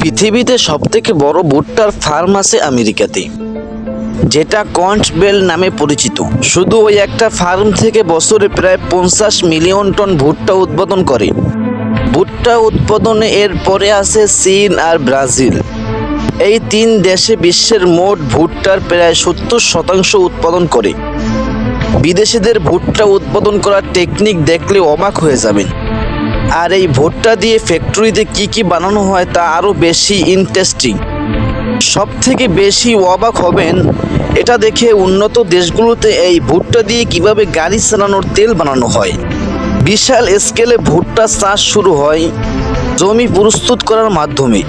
পৃথিবীতে সবথেকে বড় ভুট্টার ফার্ম আছে আমেরিকাতে, যেটা কন্ট বেল নামে পরিচিত। শুধু ওই একটা ফার্ম থেকে বছরে প্রায় 50 মিলিয়ন টন ভুট্টা উৎপাদন করে। ভুট্টা উৎপাদনে এর পরে আছে চীন আর ব্রাজিল। এই তিন দেশে বিশ্বের মোট ভুট্টার প্রায় 70% উৎপাদন করে। বিদেশিদের ভুট্টা উৎপাদন করার টেকনিক দেখলে অবাক হয়ে যাবেন। আর এই ভুট্টা দিয়ে ফ্যাক্টরিতে কি বানানো হয় তা আরও বেশি ইন্টারেস্টিং। সব থেকে বেশি অবাক হবেন এটা দেখে, উন্নত দেশগুলোতে এই ভুট্টা দিয়ে কিভাবে গাড়ি চালানোর তেল বানানো হয়। বিশাল স্কেলে ভুট্টা চাষ শুরু হয় জমি প্রস্তুত করার মাধ্যমে,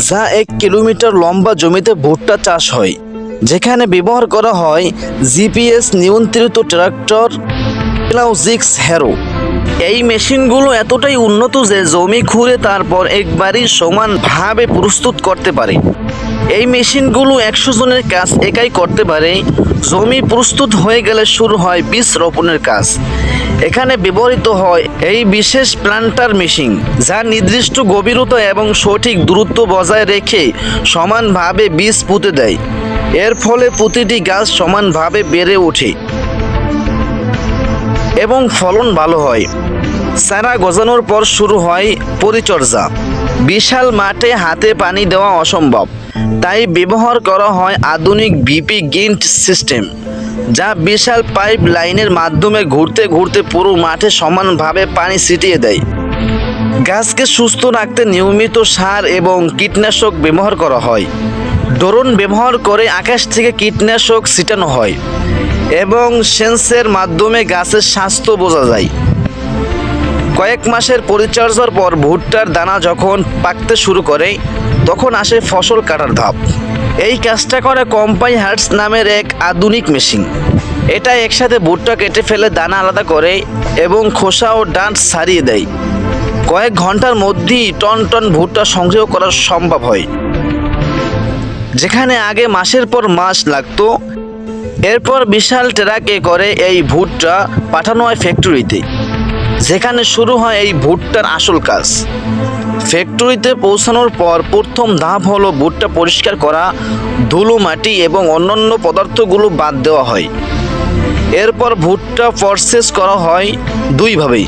যা 1 কিলোমিটার লম্বা জমিতে ভুট্টা চাষ হয়, যেখানে ব্যবহার করা হয় জিপিএস নিয়ন্ত্রিত ট্রাক্টর লজিক্স হ্যারো। এই মেশিনগুলো এতটাই উন্নত যে জমি খুঁড়ে তারপর একবারই সমানভাবে প্রস্তুত করতে পারে। এই মেশিনগুলো 100 জনের কাজ একাই করতে পারে। জমি প্রস্তুত হয়ে গেলে শুরু হয় বীজ রোপণের কাজ। এখানে ব্যবহৃত হয় এই বিশেষ প্ল্যান্টার মেশিন, যা নির্দিষ্ট গভীরতা এবং সঠিক দূরত্ব বজায় রেখে সমানভাবে বীজ পুঁতে দেয়। এর ফলে প্রতিটি গাছ সমানভাবে বেড়ে ওঠে এবং ফলন ভালো হয়। চারা গজানোর পর শুরু হয় পরিচর্যা। বিশাল মাঠে হাতে পানি দেওয়া অসম্ভব, তাই ব্যবহার করা হয় আধুনিক ভিপি গিন্ট সিস্টেম, যা বিশাল পাইপ লাইনের মাধ্যমে ঘুরতে ঘুরতে পুরো মাঠে সমানভাবে পানি ছিটিয়ে দেয়। গাছকে সুস্থ রাখতে নিয়মিত সার এবং কীটনাশক ব্যবহার করা হয়। ড্রোন ব্যবহার করে আকাশ থেকে কীটনাশক ছিটানো হয় এবং সেন্সের মাধ্যমে গাছের স্বাস্থ্য বোঝা যায়। কয়েক মাসের পরিচর্যার পর ভুট্টার দানা যখন পাকতে শুরু করে, তখন আসে ফসল কাটার ধাপ। এই কাজটা করে কম্পাই হার্টস নামের এক আধুনিক মেশিন। এটা একসাথে ভুট্টা কেটে ফেলে দানা আলাদা করে এবং খোসা ও ডাঁট ছাড়িয়ে দেয়। কয়েক ঘন্টার মধ্যেই টন টন ভুট্টা সংগ্রহ করা সম্ভব হয়, যেখানে আগে মাসের পর মাস লাগতো। এরপর বিশাল ট্রাকে করে এই ভুট্টা পাঠানো হয় ফ্যাক্টরিতে, যেখানে শুরু হয় এই ভুট্টার আসল কাজ। ফ্যাক্টরিতে পৌঁছানোর পর প্রথম ধাপ হলো ভুট্টা পরিষ্কার করা। ধুলো, মাটি এবং অন্যান্য পদার্থগুলো বাদ দেওয়া হয়। এরপর ভুট্টা প্রসেস করা হয় দুইভাবেই।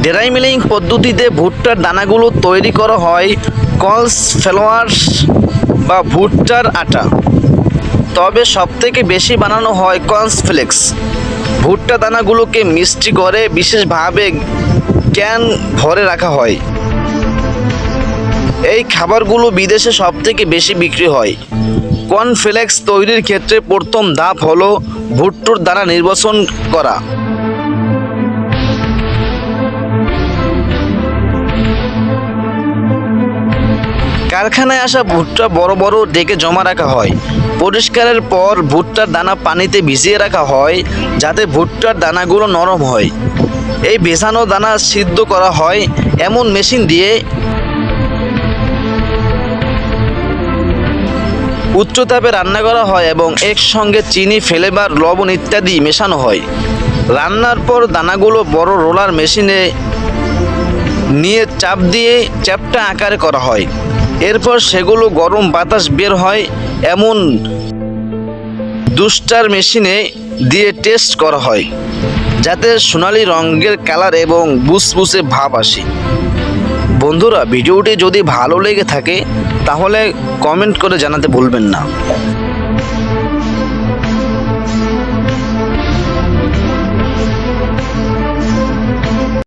ড্রাই মিলিং পদ্ধতিতে ভুট্টার দানাগুলো তৈরি করা হয় কর্ন ফ্লোর বা ভুট্টার আটা, তবে সবথেকে বেশি বানানো হয় কর্নফ্লেক্স। ভুট্টা দানাগুলোকে মিষ্টি করে বিশেষভাবে ক্যান ভরে রাখা হয়। এই খাবারগুলো বিদেশে সবথেকে বেশি বিক্রি হয়। কর্নফ্লেক্স তৈরির ক্ষেত্রে প্রথম ধাপ হলো ভুট্টার দানা নির্বাচন করা। কারখানায় আসা ভুট্টা বড় বড় ডেকে জমা রাখা হয়। পরিষ্কারের পর ভুট্টার দানা পানিতে ভিজিয়ে রাখা হয়, যাতে ভুট্টার দানাগুলো নরম হয়। এই ভেজানো দানা সিদ্ধ করা হয় এমন মেশিন দিয়ে। উচ্চ তাপে রান্না করা হয় এবং একসঙ্গে চিনি, ফ্লেভার, লবণ ইত্যাদি মেশানো হয়। রান্নার পর দানাগুলো বড় রোলার মেশিনে নিয়ে চাপ দিয়ে চ্যাপ্টা আকারে করা হয়। এরপর সেগুলো গরম বাতাস বের হয় এমন দুস্টার মেশিনে দিয়ে টেস্ট করা হয়, যাতে সোনালি রঙের কালার এবং বুসবুসে ভাব আসে। বন্ধুরা, ভিডিওটি যদি ভালো লেগে থাকে তাহলে কমেন্ট করে জানাতে ভুলবেন না।